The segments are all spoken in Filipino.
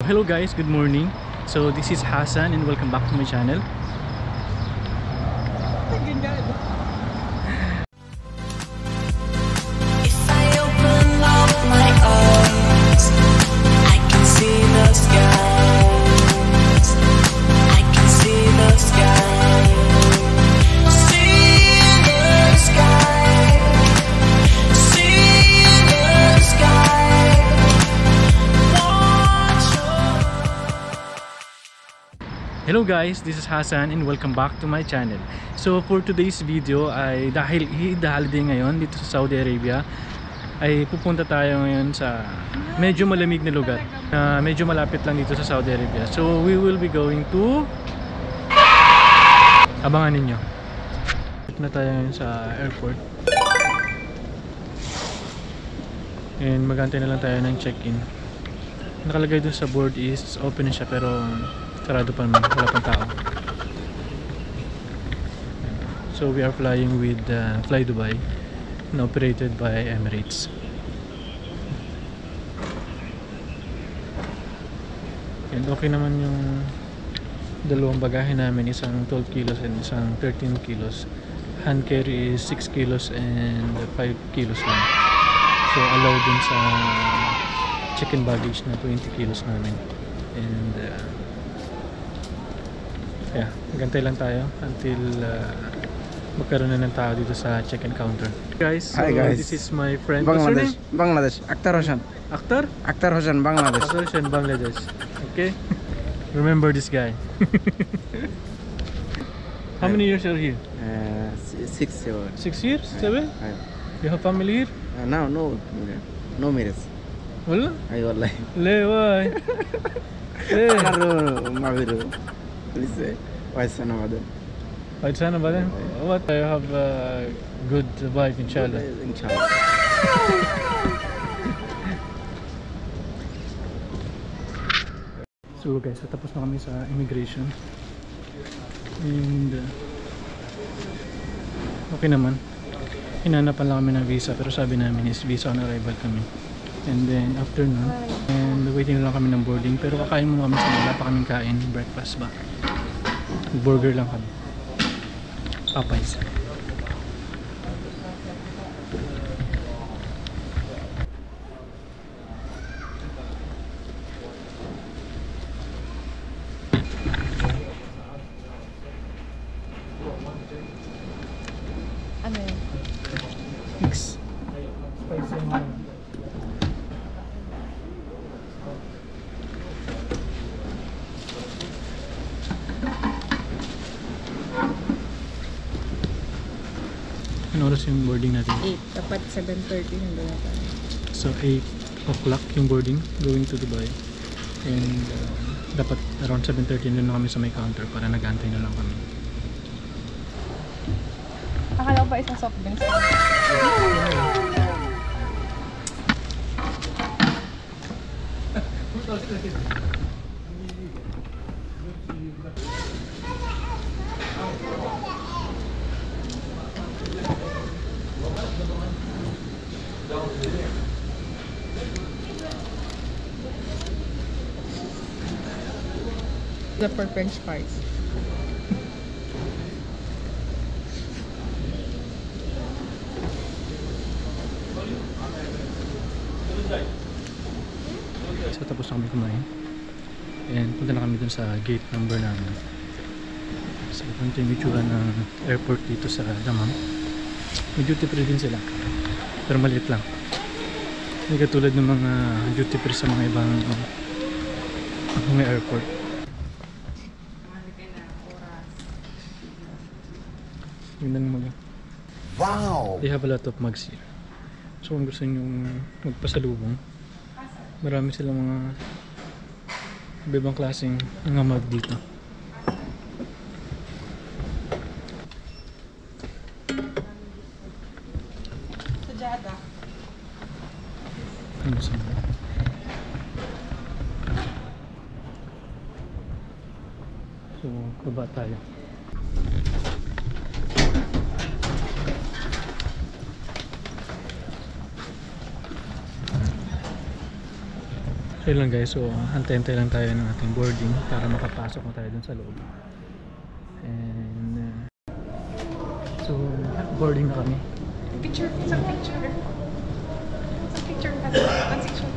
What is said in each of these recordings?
Hello guys, good morning. So this is Hassan and welcome back to my channel. If I open up my eyes, I can see the skies. I can see the sky. See the sky. See the sky. Watch Hello guys, this is Hassan and welcome back to my channel. So for today's video ay dahil Eid holiday ngayon dito sa Saudi Arabia, ay pupunta tayo ngayon sa medyo malamig na lugar. Medyo malapit lang dito sa Saudi Arabia. So we will be going to... Abangan ninyo. Dito na tayo ngayon sa airport. And magantay na lang tayo ng check-in. Nakalagay doon sa board is open na siya pero sarado pa naman, wala pang tao. So we are flying with Fly Dubai and operated by Emirates. And okay naman yung dalawang bagahe namin, isang 12 kilos and isang 13 kilos. Hand carry is 6 kilos and 5 kilos lang. So allowed din sa check-in baggage na 20 kilos namin. And yeah, gantay lang tayo until magkaroon na ng tao dito sa check-in counter. Guys, so Hi guys. this is my friend. What's your Bangladesh. name? Bangladesh. Akhtar Hossain. Akhtar? Akhtar Hossain, Bangladesh. Akhtar Hossain, Bangladesh. Okay. Remember this guy. How many years are you here? 6 years. 6 years? 7? You have family here? Now, no marriage. Wala? Ay, wallahi. Le, why? Le. Karo, mabiru. Please, why sana madan? Wait, sana ba din? What? I have a good wife, inshallah. Inshallah. So guys, tapos na kami sa immigration. And okay naman. Hinanapan lang kami ng visa pero sabi namin is visa on arrival kami. And then after nun, and waiting lang kami ng boarding pero kakain muna kami sa wala pa kaming kain, breakfast ba. Burger lang kami. Popeyes. Ano yun? Mix. Spicy and ano oras yung boarding natin? 8. Dapat 7:30 nandun na tayo. So 8 o'clock yung boarding going to Dubai. And dapat around 7:30 na kami sa may counter para nag-aantay na lang kami. Akala ko ba isang soft drinks? The for French fries. So tapos na kami kumain. And punta na kami dun sa gate number namin. So ito yung itsura ng airport dito sa Dammam. May duty free din sila. Pero maliit lang. Hindi katulad ng mga duty free sa mga ibang mga airport. Tingnan mo lang. Wow! They have a lot of mugs here. So kung gusto nyo magpasalubong, marami silang mga iba-ibang klaseng mga mug dito. Sajada. Ano sa So, baba tayo. Yun lang guys, so antay-antay lang tayo ng ating boarding para makapasok na tayo dun sa loob. And so boarding na kami. Picture, isang picture. Isang picture ka. Transition.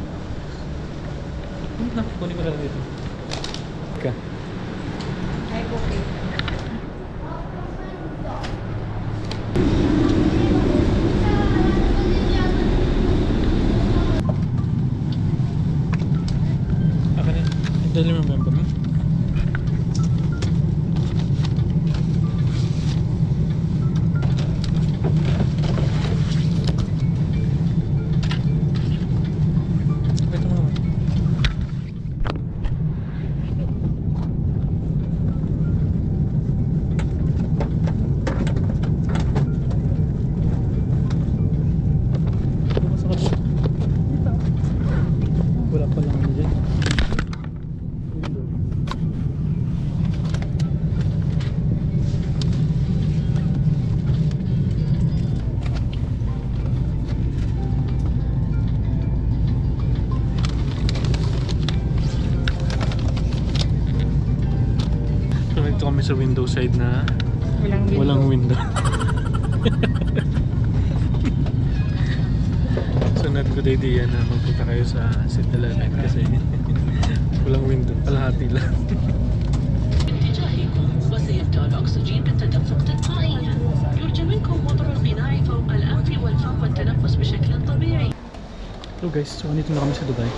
Kunin ko na lang dito. Okay. Ay, okay. Ako na. Dali remember mo? Ito mo. Wala pa lang ano dyan. Window. So nagto kami sa window side na walang window. So not good idea na magpunta kayo sa 7-Eleven kasi walang window, kalahati lang. باتجاهكم وسيبدأ الأكسجين بالتدفق تلقائيا. يرجى منكم وضع القناع فوق الأنف والفم والتنفس بشكل طبيعي. So guys, so nandito na kami sa Dubai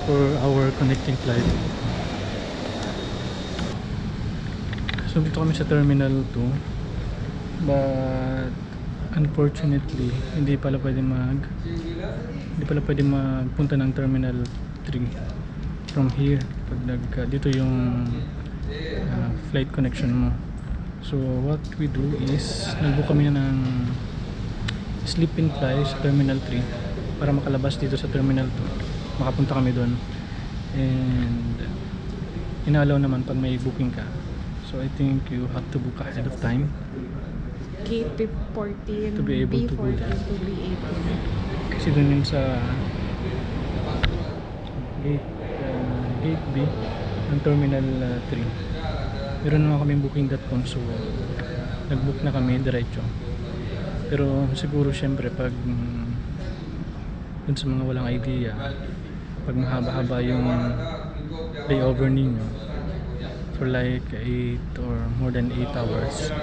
for our connecting flight. So dito kami sa Terminal 2 but unfortunately hindi pala pwede magpunta ng Terminal 3 from here pag dito yung flight connection mo. So what we do is nag-book kami ng sleep-in fly sa Terminal 3 para makalabas dito sa Terminal 2, makapunta kami doon, and inaalaw naman pag may booking ka. So I think you have to book ahead of time Gate B14, to be able to go B14 there. to B18. Kasi doon yun sa gate B ng Terminal 3. Meron naman kami booking.com, so nag-book na kami diretso. Pero siguro syempre pag dun sa mga walang idea, pag mahaba-haba yung layover ninyo for like 8 or more than 8 hours,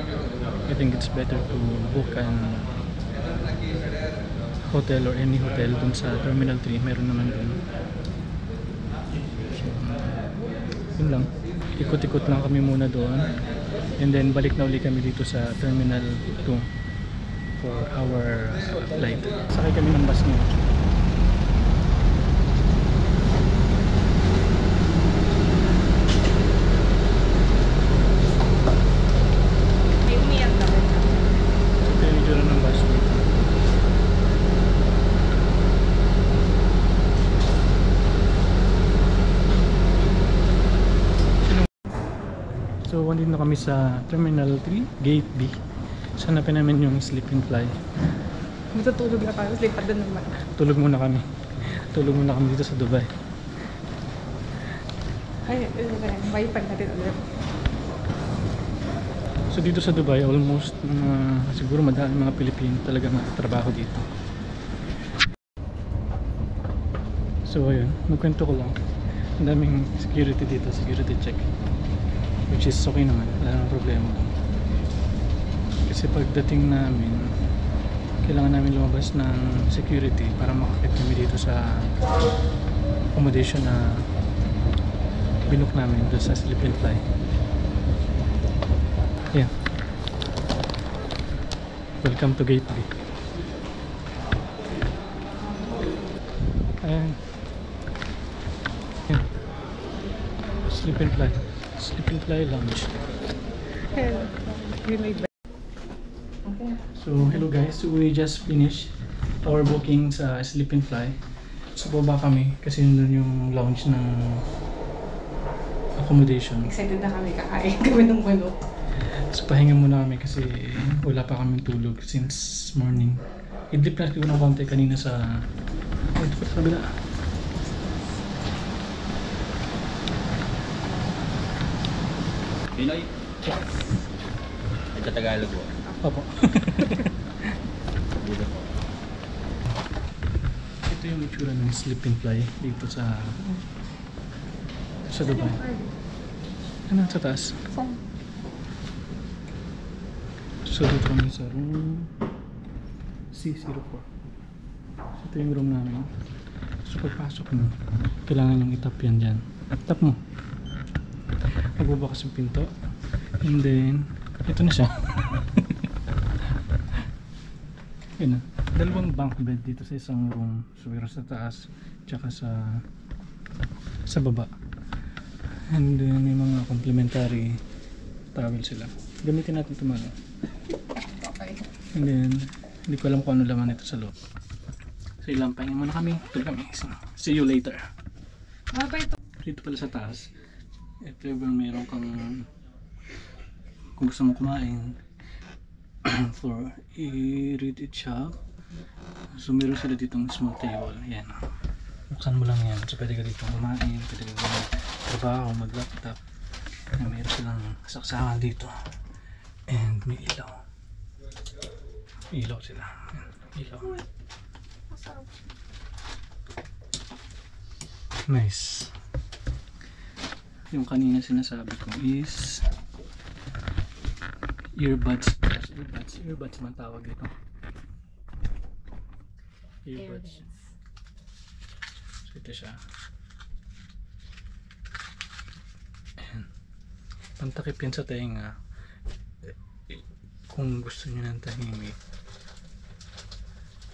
I think it's better to book an hotel or any hotel dun sa Terminal 3. Meron naman dun. So, yun lang. Ikot-ikot lang kami muna doon, and then balik na uli kami dito sa Terminal 2 for our flight. Sakay kami ng bus ngayon. May umiyak na ba siya? Ito yung itsura ng bus dito. So, andito na kami sa Terminal 3, Gate B. Hanapin namin yung sleep-in fly. Matutulog na tayo, slipad na naman. Tulog muna kami. Tulog muna kami dito sa Dubai. Ay, wifi natin ulit. So dito sa Dubai, almost siguro madami mga Pilipino talaga nagtatrabaho dito. So ayun, magkwento ko lang. Ang daming security dito, security check. Which is okay naman, wala namang problema. Kasi pagdating namin, kailangan namin lumabas ng security para makakit kami dito sa accommodation na binook namin doon sa sleep-in fly. Yeah. Welcome to Gate B. Ayan. Yeah. Sleep-in fly. Sleep-in fly lounge. So hello guys, so we just finished our booking sa Sleep-in Fly. So baba kami kasi nandun yung lounge ng accommodation. Excited na kami, kakain kami ng manok. So pahinga muna kami kasi wala pa kami tulog since morning. Idlip na siguro ng konti kanina sa ito pa sa kabila. Pinoy? Ito Tagalog po. Opo. Dito po. Ito yung itsura ng sleeping fly dito sa Dubai. Ano sa taas? So dito kami sa room C04. So ito yung room namin. So pagpasok mo, kailangan yung itap yan dyan. Tap mo. Magbubukas yung pinto. And then, ito na siya. Yun na. Dalawang bunk bed dito sa isang room. So meron sa taas, tsaka sa baba. And then may mga complimentary towel sila. Gamitin natin ito mga. And then, hindi ko alam kung ano laman ito sa loob. So ilampahin muna kami. Tulog kami. So, see you later. Ano ba ito? Dito pala sa taas. If ever meron kang kung gusto mong kumain for i-read it shop. So meron sila ditong small table. Ayan. Buksan mo lang yan. So pwede ka dito kumain. Pwede ka magtrabaho, mag-laptop. Meron silang saksakan dito. And may ilaw. Ilaw sila. Ayan. Ilaw. Nice. Yung kanina sinasabi ko is earbuds. Earbuds man tawag dito. Earbuds. So ito siya. Ayan. Pantakip yan sa tenga. Kung gusto nyo ng tahimik.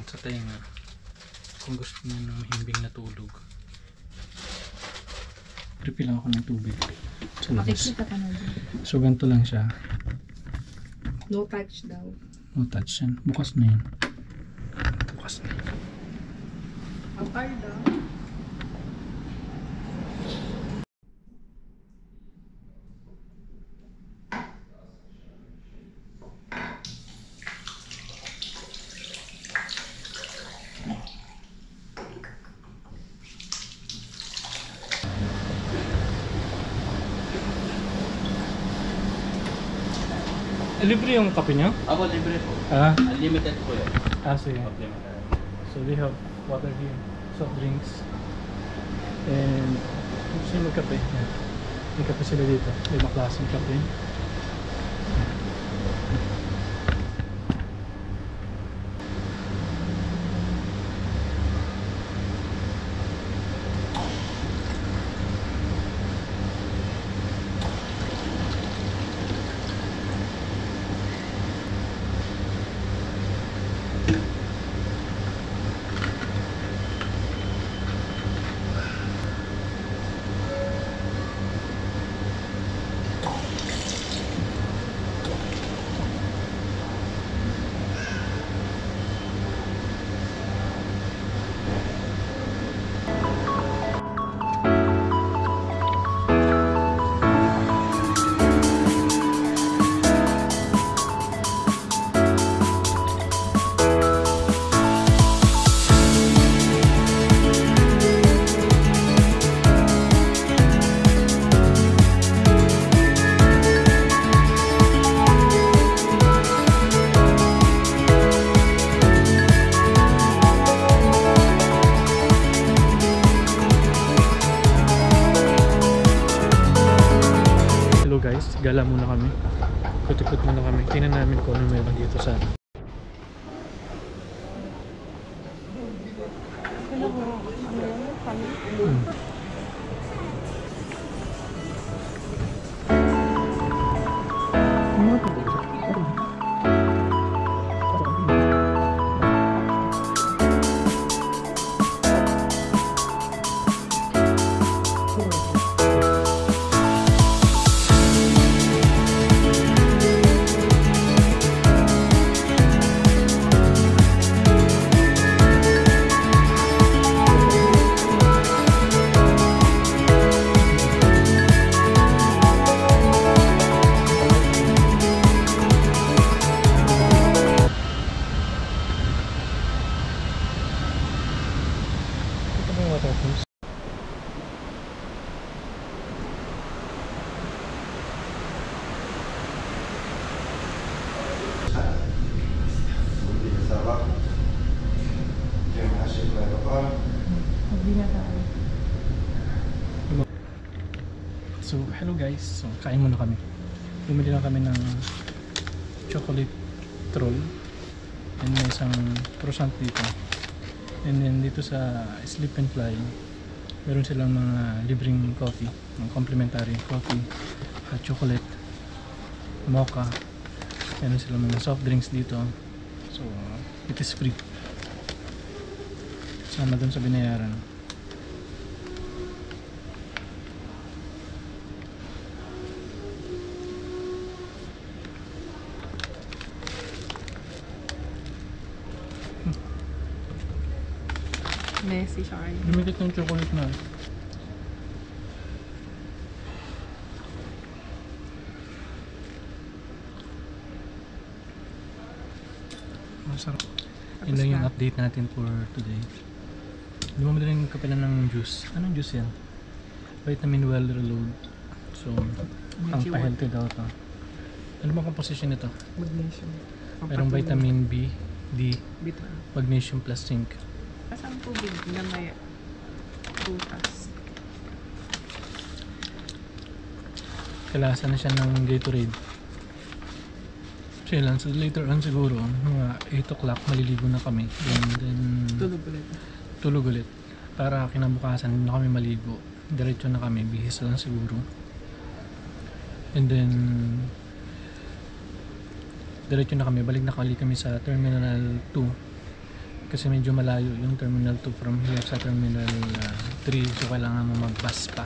Sa tenga. Kung gusto nyo ng mahimbing na tulog. Refill lang ako ng tubig. Sa labas. Makikita ka na dyan. So ganito lang siya. No touch daw. No touch yan. Bukas na yun. Bukas na. Ang card daw. Libre yung kape niyo? Ako, libre po. Ah, Unlimited po yun. sige. Complimentary. So they have water here, soft drinks. And gusto nyo magkape? Yan. May kape sila dito. May mga klaseng kape. Gala muna kami. Ikot-ikot muna kami. Tingnan namin kung ano meron dito sa So, hello guys. So, kain muna kami. Bumili lang kami ng chocolate roll. And may isang croissant dito. And then dito sa Sleep and Fly, meron silang mga libreng coffee, mga complimentary coffee, chocolate, mocha. Meron silang mga soft drinks dito. So, it is free. Sama dun sa binayaran. Messy siya kayo. Lumikit ng chocolate na. Masarap. Yun lang yung update natin for today. Lumamad rin yung kapila ng juice. Anong juice yan? Vitamin Well Reload. So, ang pa-healthy daw to. Ano bang composition nito? Magnesium. Merong vitamin B, D, Bita. magnesium plus zinc. Kasi ang tubig na may butas. Kalasa na siya ng Gatorade. Siya lang. So later on siguro, mga 8 o'clock maliligo na kami. And then Tulog ulit. tulog ulit. Para kinabukasan hindi na kami maligo. Diretso na kami. Bihis lang siguro. And then diretso na kami. Balik na kami sa Terminal 2. Kasi medyo malayo yung Terminal 2 from here sa Terminal 3. So kailangan mo mag-bus pa.